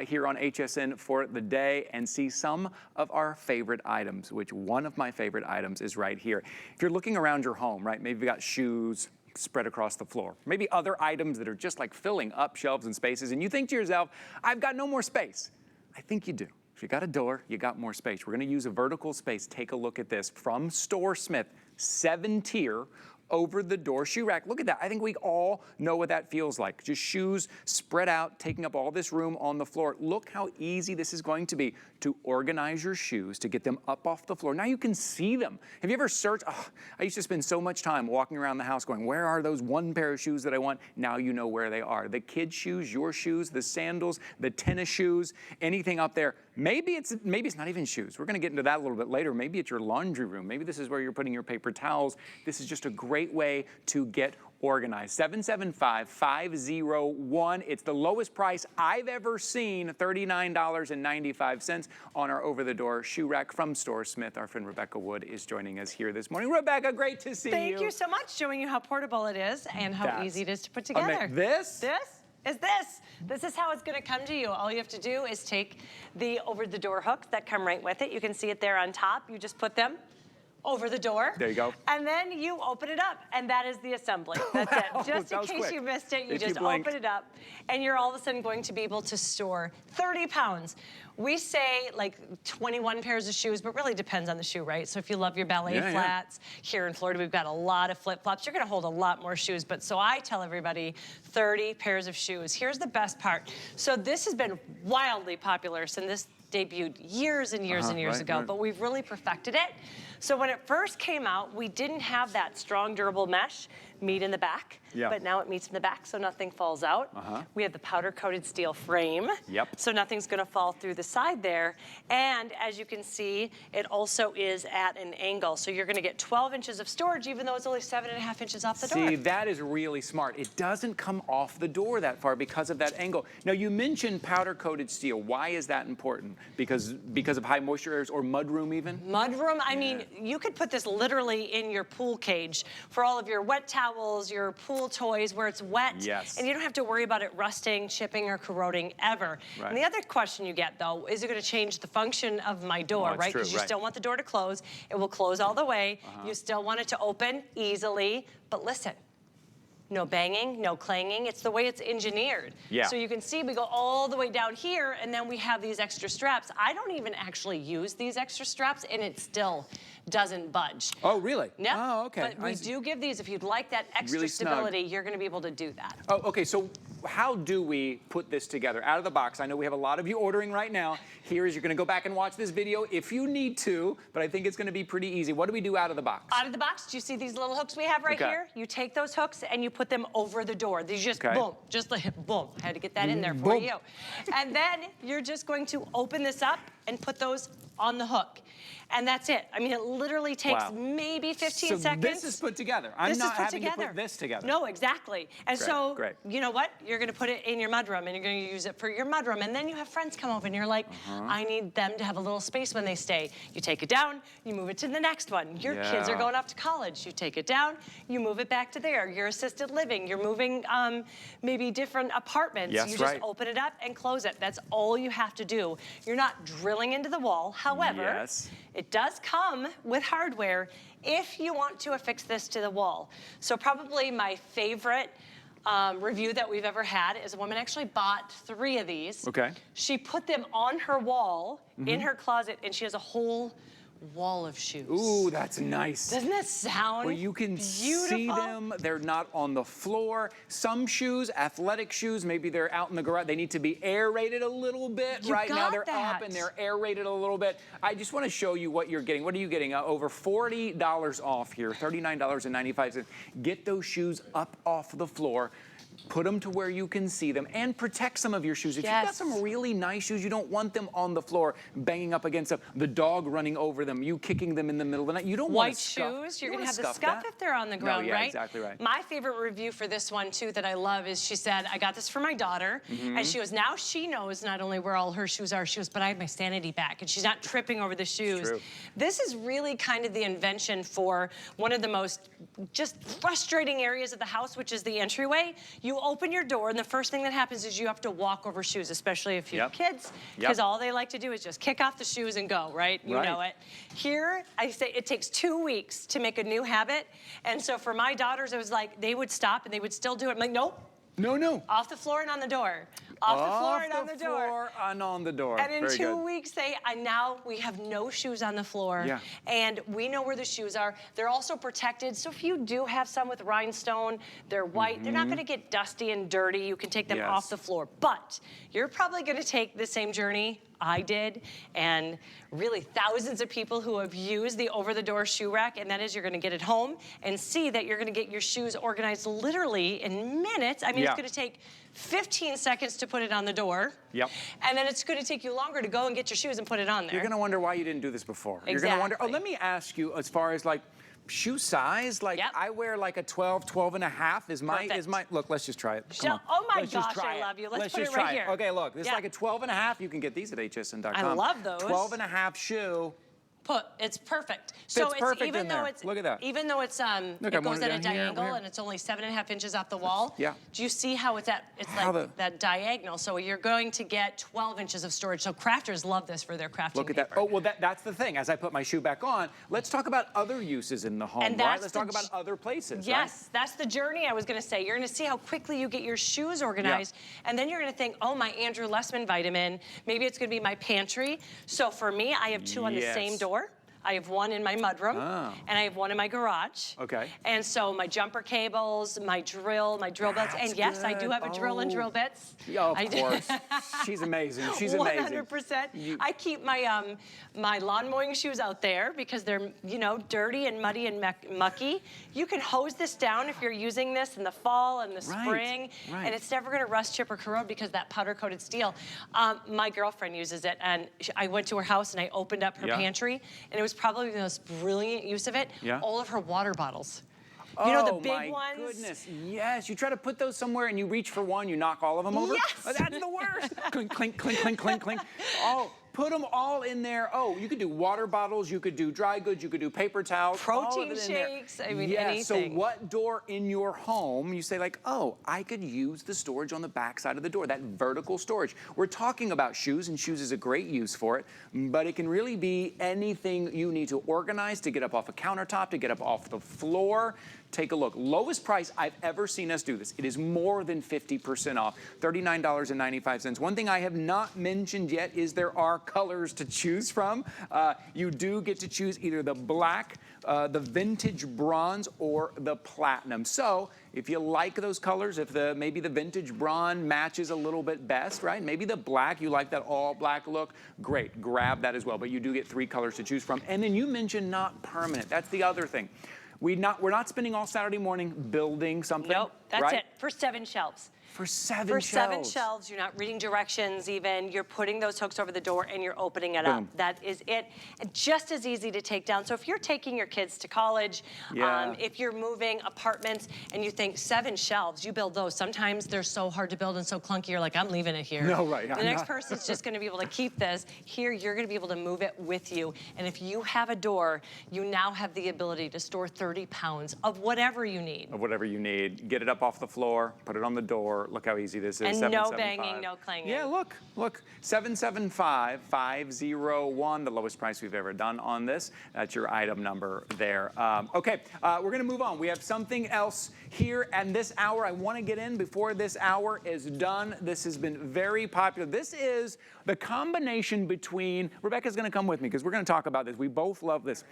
here on HSN for the day and see some of our favorite items, which one of my favorite items is right here. If you're looking around your home, right, maybe you've got shoes spread across the floor, maybe other items that are just like filling up shelves and spaces, and you think to yourself, I've got no more space. I think you do. If you got a door, you got more space. We're gonna use a vertical space. Take a look at this from StoreSmith 7Tier over the door shoe rack. Look at that. I think we all know what that feels like. Just shoes spread out, taking up all this room on the floor. Look how easy this is going to be to organize your shoes, to get them up off the floor. Now you can see them. Have you ever searched? Oh, I used to spend so much time walking around the house going, where are those one pair of shoes that I want? Now you know where they are. The kids' shoes, your shoes, the sandals, the tennis shoes, anything up there. Maybe it's not even shoes. We're gonna get into that a little bit later. Maybe it's your laundry room. Maybe this is where you're putting your paper towels. This is just a great way to get organized. 775-501. It's the lowest price I've ever seen, $39.95 on our over-the-door shoe rack from StoreSmith. Our friend Rebecca Wood is joining us here this morning. Rebecca, great to see you. Thank you so much, showing you how portable it is and how easy it is to put together. This is how it's going to come to you. All you have to do is take the over-the-door hooks that come right with it. You can see it there on top. You just put them over the door. There you go. And then you open it up, and that is the assembly. That's it. Just in case you missed it, you just open it up, and you're all of a sudden going to be able to store 30 pounds. We say like 21 pairs of shoes, but really depends on the shoe, right? So if you love your ballet flats, here in Florida, we've got a lot of flip-flops. You're gonna hold a lot more shoes, but so I tell everybody 30 pairs of shoes. Here's the best part. So this has been wildly popular since this debuted years and years and years ago, but we've really perfected it. So when it first came out, we didn't have that strong, durable mesh meet in the back, but now it meets in the back so nothing falls out. We have the powder-coated steel frame, so nothing's gonna fall through the side there. And as you can see, it also is at an angle. So you're gonna get 12 inches of storage, even though it's only 7.5 inches off the door. See, that is really smart. It doesn't come off the door that far because of that angle. Now, you mentioned powder-coated steel. Why is that important? Because of high moisture areas or mudroom even? Mudroom, I mean, you could put this literally in your pool cage for all of your wet towels, your pool toys where it's wet, and you don't have to worry about it rusting, chipping, or corroding ever. And the other question you get, though, is it going to change the function of my door, right? Because you still want the door to close. It will close all the way. You still want it to open easily, but listen. No banging, no clanging. It's the way it's engineered. So you can see we go all the way down here, and then we have these extra straps. I don't even actually use these extra straps, and it still doesn't budge. Oh, really? Yep. Oh, okay. But we do give these, if you'd like that extra stability, you're gonna be able to do that. Oh, okay, so how do we put this together? Out of the box, I know we have a lot of you ordering right now. Here is, you're gonna go back and watch this video if you need to, but I think it's gonna be pretty easy. What do we do out of the box? Out of the box, do you see these little hooks we have right here? You take those hooks and you put them over the door. These just boom, just like boom. I had to get that in there for you. And then you're just going to open this up and put those on the hook. And that's it. I mean, it literally takes maybe 15 seconds. This is put together. I'm not having to put this together. No, exactly. And so, you know what? You're going to put it in your mudroom, and you're going to use it for your mudroom. And then you have friends come over, and you're like, I need them to have a little space when they stay. You take it down, you move it to the next one. Your kids are going off to college. You take it down, you move it back to there. Your assisted living, you're moving maybe different apartments. You just open it up and close it. That's all you have to do. You're not drilling into the wall. However, it does come with hardware if you want to affix this to the wall. So probably my favorite review that we've ever had is a woman actually bought 3 of these. She put them on her wall in her closet, and she has a whole wall of shoes. Ooh, that's nice. Doesn't that sound Where you can see them, they're not on the floor. Some shoes, athletic shoes, maybe they're out in the garage. They need to be aerated a little bit. Right now they're up and they're aerated a little bit. I just want to show you what you're getting. What are you getting? Over $40 off here, $39.95. Get those shoes up off the floor. Put them to where you can see them and protect some of your shoes. If you've got some really nice shoes, you don't want them on the floor banging up against them, the dog running over them, you kicking them in the middle of the night. You don't want to scuff. White shoes, you're going to have the scuff if they're on the ground, right? Exactly right. My favorite review for this one, too, that I love is she said, I got this for my daughter, and she goes, now she knows not only where all her shoes are, she goes, but I have my sanity back, and she's not tripping over the shoes. This is really kind of the invention for one of the most just frustrating areas of the house, which is the entryway. You You open your door, and the first thing that happens is you have to walk over shoes, especially if you have kids, Yep. because all they like to do is just kick off the shoes and go, right? You know it. Here, I say it takes 2 weeks to make a new habit. And so for my daughters, it was like they would stop and they would still do it. I'm like, nope. No. Off the floor and on the door. Off the floor and on the door. Off the floor and on the door. And in Very 2 good. weeks, now we have no shoes on the floor. Yeah. And we know where the shoes are. They're also protected. So if you do have some with rhinestone, they're white. They're not going to get dusty and dirty. You can take them off the floor. But you're probably going to take the same journey I did, and really thousands of people who have used the over-the-door shoe rack, and that is you're gonna get it home and see that you're gonna get your shoes organized literally in minutes. I mean, it's gonna take 15 seconds to put it on the door. Yep. And then it's gonna take you longer to go and get your shoes and put it on there. You're gonna wonder why you didn't do this before. Exactly. You're gonna wonder, oh, let me ask you, as far as like, shoe size, like I wear like a 12, 12 and a half is my, look, let's just try it. Come on. Oh my Let's just gosh, try I love you. Let's put just it right try here. Okay, look, this is like a 12 and a half. You can get these at hsn.com. I love those. 12 and a half shoe. It's perfect. So it's perfect even though it's look at that. Even though it's it goes at a diagonal and it's only 7.5 inches off the wall. Yeah. Do you see how it's like that diagonal? So you're going to get 12 inches of storage. So crafters love this for their crafting. Look at that. Oh, well, that's the thing. As I put my shoe back on, let's talk about other uses in the home, and right? Let's talk about other places. Yes, that's the journey I was going to say. You're going to see how quickly you get your shoes organized, and then you're going to think, oh, my Andrew Lessman vitamin. Maybe it's going to be my pantry. So for me, I have 2 on the same door. I have 1 in my mudroom, and I have 1 in my garage. Okay. And so my jumper cables, my drill bits, and yes, I do have a drill and drill bits. Yeah, of course. She's amazing. She's amazing. 100%. I keep my my lawn mowing shoes out there because they're dirty and muddy and mucky. You can hose this down if you're using this in the fall and the spring, and it's never going to rust, chip, or corrode because that powder-coated steel. My girlfriend uses it, and I went to her house and I opened up her pantry, and it was probably the most brilliant use of it. All of her water bottles. You know, the big ones? Oh, my goodness. Yes. You try to put those somewhere and you reach for one, you knock all of them over? Yes. Oh, that's the worst. Clink, clink, clink, clink, clink, clink. Oh, put them all in there. Oh, you could do water bottles, you could do dry goods, you could do paper towels. Protein shakes, I mean, anything. So what door in your home, you say like, oh, I could use the storage on the back side of the door, that vertical storage. We're talking about shoes, and shoes is a great use for it, but it can really be anything you need to organize, to get up off a countertop, to get up off the floor. Take a look. Lowest price I've ever seen us do this. It is more than 50% off, $39.95. One thing I have not mentioned yet is there are colors to choose from. You do get to choose either the black, the vintage bronze, or the platinum. So if you like those colors, if maybe the vintage bronze matches a little bit best, right? Maybe the black, you like that all black look, great, grab that as well. But you do get 3 colors to choose from. And then you mentioned not permanent. That's the other thing. We're not spending all Saturday morning building something. Nope, that's it, for 7 shelves. For 7 For shelves. 7 shelves, you're not reading directions even. You're putting those hooks over the door and you're opening it up. That is it. And just as easy to take down. So if you're taking your kids to college, if you're moving apartments and you think 7 shelves, you build those. Sometimes they're so hard to build and so clunky, you're like, I'm leaving it here. No, right. The next person's just gonna be able to keep this. Here, you're gonna be able to move it with you. And if you have a door, you now have the ability to store 30 pounds of whatever you need. Of whatever you need. Get it up off the floor, put it on the door. Look how easy this is. And no banging, no clanging. Yeah, look. 775-501, the lowest price we've ever done on this. That's your item number there. Okay, we're gonna move on. We have something else here and this hour I wanna get in before this hour is done. This has been very popular. This is the combination between, Rebecca's gonna come with me because we're gonna talk about this. We both love this.